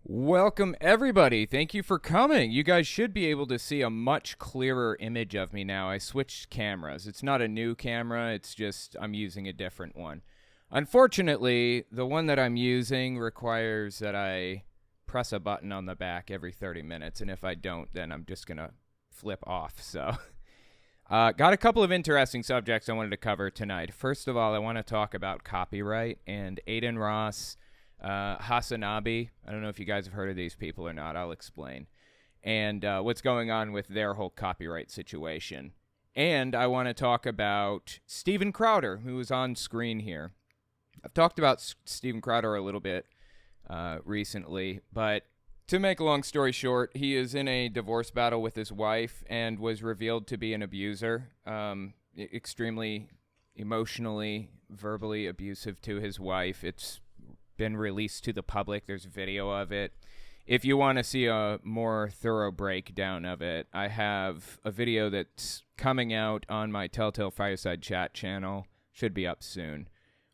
Welcome, everybody. Thank you for coming. You guys should be able to see a much clearer image of me now. I switched cameras. It's not a new camera, it's just I'm using a different one. Unfortunately, the one that I'm using requires that I press a button on the back every 30 minutes, and if I don't, then I'm just going to flip off. So, got a couple of interesting subjects I wanted to cover tonight. First of all, I want to talk about copyright and Adin Ross, Hasan Piker. I don't know if you guys have heard of these people or not. I'll explain. And what's going on with their whole copyright situation. And I want to talk about Steven Crowder, who is on screen here. I've talked about Steven Crowder a little bit recently, but to make a long story short, he is in a divorce battle with his wife and was revealed to be an abuser, extremely emotionally, verbally abusive to his wife. It's been released to the public. There's video of it. If you want to see a more thorough breakdown of it, I have a video that's coming out on my Telltale Fireside Chat channel. Should be up soon.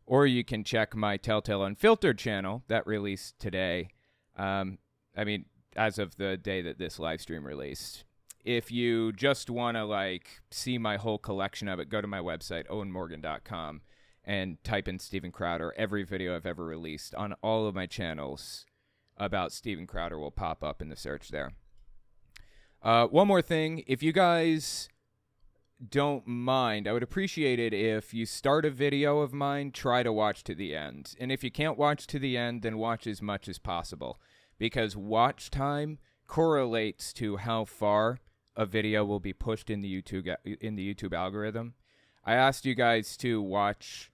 Or you can check my Telltale Unfiltered channel that released today. As of the day that this live stream released. If you just want to see my whole collection of it, go to my website, owenmorgan.com. and type in Steven Crowder. Every video I've ever released on all of my channels about Steven Crowder will pop up in the search there. One more thing. If you guys don't mind, I would appreciate it if you start a video of mine, try to watch to the end. And if you can't watch to the end, then watch as much as possible. Because watch time correlates to how far a video will be pushed in the YouTube algorithm. I asked you guys to watch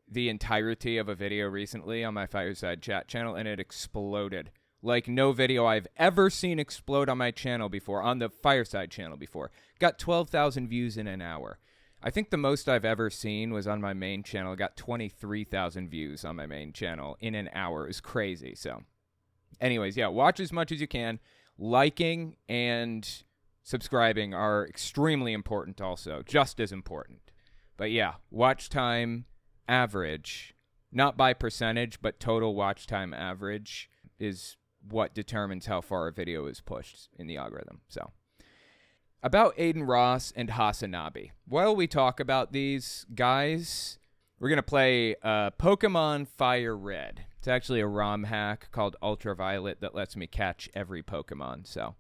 the entirety of a video recently on my Fireside Chat channel, and it exploded. Like no video I've ever seen explode on my channel before, on the Fireside channel before. Got 12,000 views in an hour. I think the most I've ever seen was on my main channel. I got 23,000 views on my main channel in an hour. It was crazy. So anyways, yeah, watch as much as you can. Liking and subscribing are extremely important also, just as important. But yeah, watch time average, not by percentage, but total watch time average is what determines how far a video is pushed in the algorithm. So, about Adin Ross and Hasan Piker. While we talk about these guys, we're going to play Pokemon Fire Red. It's actually a ROM hack called Ultraviolet that lets me catch every Pokemon. So,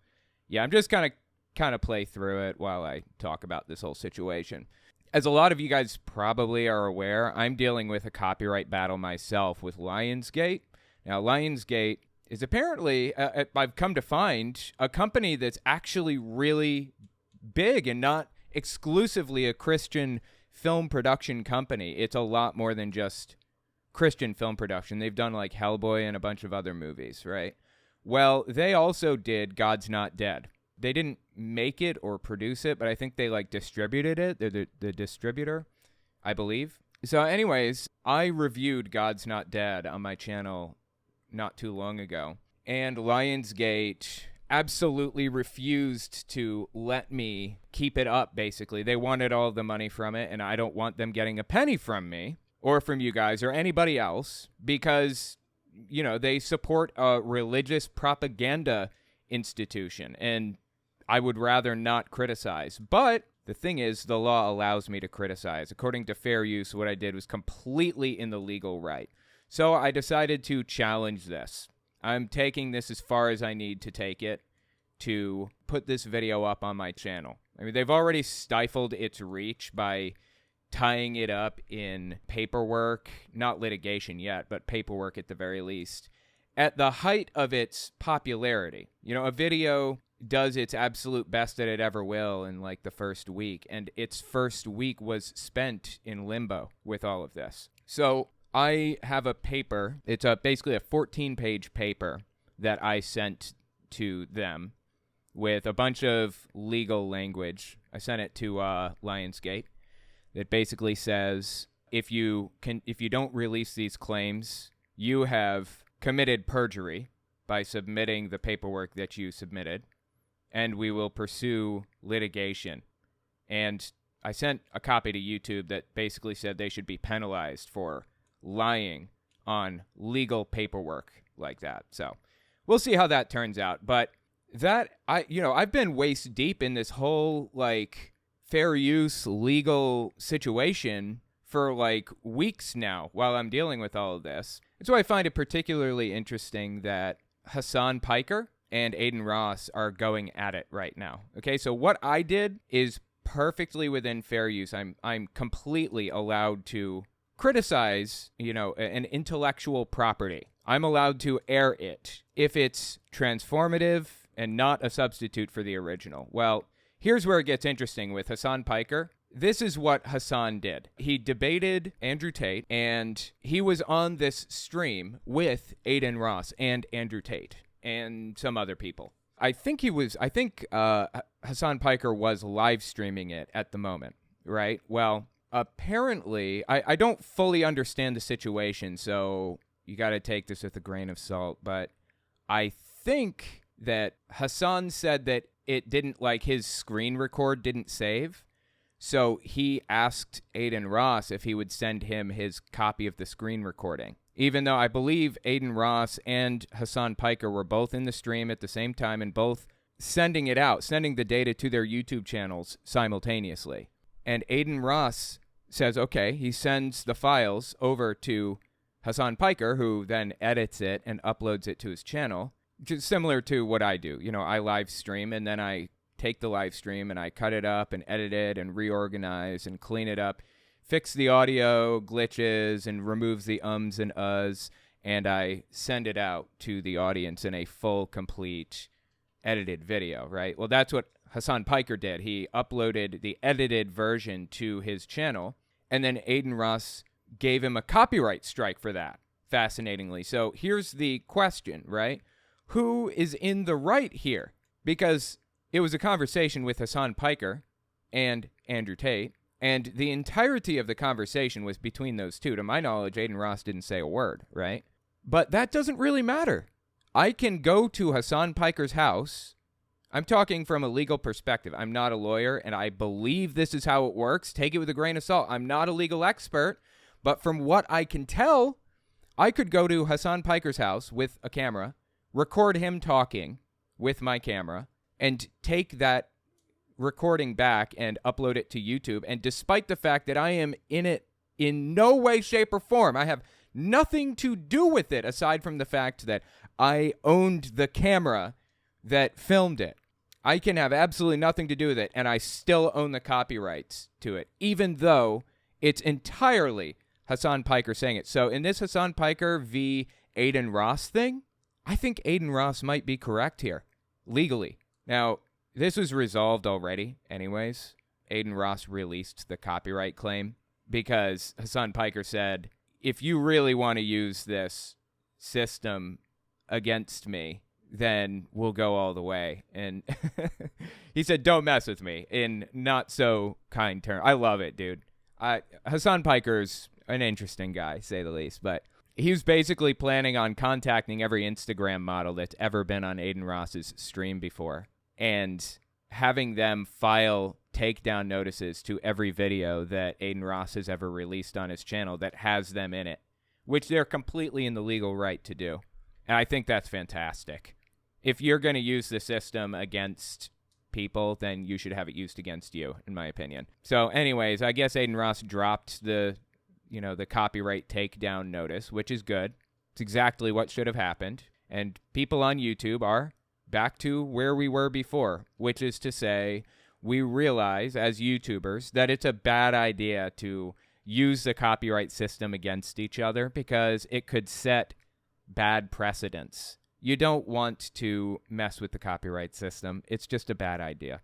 yeah, I'm just kind of play through it while I talk about this whole situation. As a lot of you guys probably are aware, I'm dealing with a copyright battle myself with Lionsgate. Now, Lionsgate is apparently, I've come to find, a company that's actually really big and not exclusively a Christian film production company. It's a lot more than just Christian film production. They've done like Hellboy and a bunch of other movies, right? Well, they also did God's Not Dead. They didn't make it or produce it, but I think they distributed it. They're the distributor, I believe. So anyways, I reviewed God's Not Dead on my channel not too long ago. And Lionsgate absolutely refused to let me keep it up, basically. They wanted all the money from it, and I don't want them getting a penny from me or from you guys or anybody else because, they support a religious propaganda institution. And I would rather not criticize. But the thing is, the law allows me to criticize. According to fair use, what I did was completely in the legal right. So I decided to challenge this. I'm taking this as far as I need to take it to put this video up on my channel. I mean, they've already stifled its reach by tying it up in paperwork, not litigation yet, but paperwork at the very least. At the height of its popularity, a video does its absolute best that it ever will in the first week, and its first week was spent in limbo with all of this. So I have a paper. It's basically a 14-page paper that I sent to them with a bunch of legal language. I sent it to Lionsgate. That basically says if you don't release these claims, you have committed perjury by submitting the paperwork that you submitted, and we will pursue litigation. And I sent a copy to YouTube that basically said they should be penalized for lying on legal paperwork like that. So we'll see how that turns out. But I've been waist deep in this whole like fair use legal situation for like weeks now while I'm dealing with all of this. That's why I find it particularly interesting that Hasan Piker and Adin Ross are going at it right now. Okay, so what I did is perfectly within fair use. I'm completely allowed to criticize, an intellectual property. I'm allowed to air it if it's transformative and not a substitute for the original. Well, here's where it gets interesting with Hasan Piker. This is what Hasan did. He debated Andrew Tate, and he was on this stream with Adin Ross and Andrew Tate and some other people. I think Hasan Piker was live streaming it at the moment, right? Well, apparently, I don't fully understand the situation, so you got to take this with a grain of salt, but I think that Hasan said that it didn't, like, his screen record didn't save, so he asked Adin Ross if he would send him his copy of the screen recording. Even though I believe Adin Ross and Hasan Piker were both in the stream at the same time and both sending the data to their YouTube channels simultaneously. And Adin Ross says, okay, he sends the files over to Hasan Piker, who then edits it and uploads it to his channel, which is similar to what I do. I live stream, and then I take the live stream and I cut it up and edit it and reorganize and clean it up, fix the audio glitches and removes the ums and uhs, and I send it out to the audience in a full, complete, edited video, right? Well, that's what Hasan Piker did. He uploaded the edited version to his channel, and then Adin Ross gave him a copyright strike for that, fascinatingly. So here's the question, right? Who is in the right here? Because it was a conversation with Hasan Piker and Andrew Tate, and the entirety of the conversation was between those two. To my knowledge, Adin Ross didn't say a word, right? But that doesn't really matter. I can go to Hasan Piker's house. I'm talking from a legal perspective. I'm not a lawyer, and I believe this is how it works. Take it with a grain of salt. I'm not a legal expert, but from what I can tell, I could go to Hasan Piker's house with a camera, record him talking with my camera, and take that recording back and upload it to YouTube. And despite the fact that I am in it in no way, shape, or form, I have nothing to do with it aside from the fact that I owned the camera that filmed it. I can have absolutely nothing to do with it, and I still own the copyrights to it, even though it's entirely Hasan Piker saying it. So in this Hasan Piker v. Adin Ross thing, I think Adin Ross might be correct here, legally. Now, this was resolved already anyways. Adin Ross released the copyright claim because Hasan Piker said, if you really want to use this system against me, then we'll go all the way. And he said, don't mess with me, in not so kind terms. I love it, dude. Hasan Piker's an interesting guy, say the least, but he was basically planning on contacting every Instagram model that's ever been on Adin Ross's stream before and having them file takedown notices to every video that Adin Ross has ever released on his channel that has them in it, which they're completely in the legal right to do. And I think that's fantastic. If you're going to use the system against people, then you should have it used against you, in my opinion. So anyways, I guess Adin Ross dropped the copyright takedown notice, which is good. It's exactly what should have happened. And people on YouTube are back to where we were before, which is to say, we realize as YouTubers that it's a bad idea to use the copyright system against each other because it could set bad precedents. You don't want to mess with the copyright system. It's just a bad idea.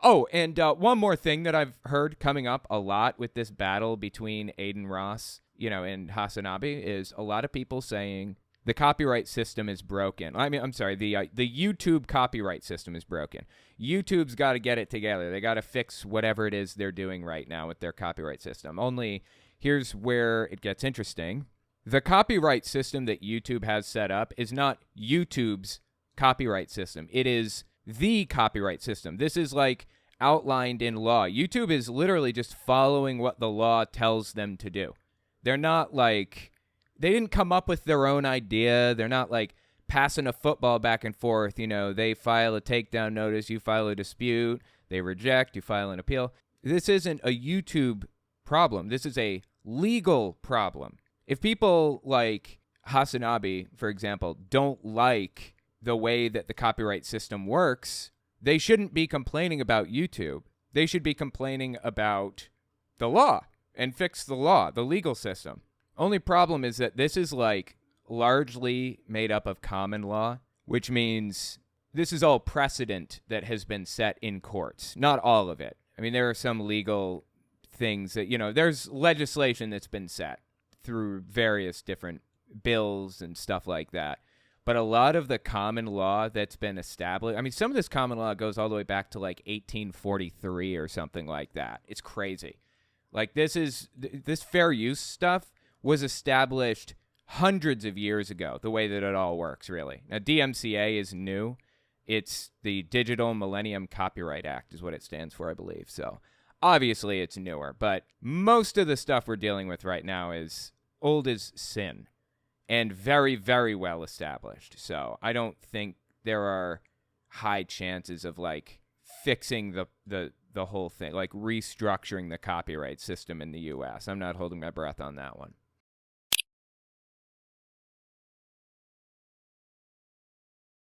Oh, and one more thing that I've heard coming up a lot with this battle between Adin Ross, and Hasanabi is a lot of people saying the copyright system is broken. The YouTube copyright system is broken. YouTube's got to get it together. They got to fix whatever it is they're doing right now with their copyright system. Only here's where it gets interesting. The copyright system that YouTube has set up is not YouTube's copyright system. It is the copyright system. This is like outlined in law. YouTube is literally just following what the law tells them to do. They're not like, they didn't come up with their own idea. They're not like passing a football back and forth. They file a takedown notice, you file a dispute, they reject, you file an appeal. This isn't a YouTube problem. This is a legal problem. If people like Hasanabi, for example, don't like the way that the copyright system works, they shouldn't be complaining about YouTube. They should be complaining about the law and fix the law, the legal system. Only problem is that this is like largely made up of common law, which means this is all precedent that has been set in courts. Not all of it. I mean, there are some legal things that, there's legislation that's been set through various different bills and stuff like that. But a lot of the common law that's been established, I mean, some of this common law goes all the way back to like 1843 or something like that. It's crazy. Like this fair use stuff was established hundreds of years ago, the way that it all works, really. Now, DMCA is new. It's the Digital Millennium Copyright Act is what it stands for, I believe. So obviously it's newer, but most of the stuff we're dealing with right now is old as sin and very, very well established. So I don't think there are high chances of like fixing the whole thing, like restructuring the copyright system in the U.S. I'm not holding my breath on that one.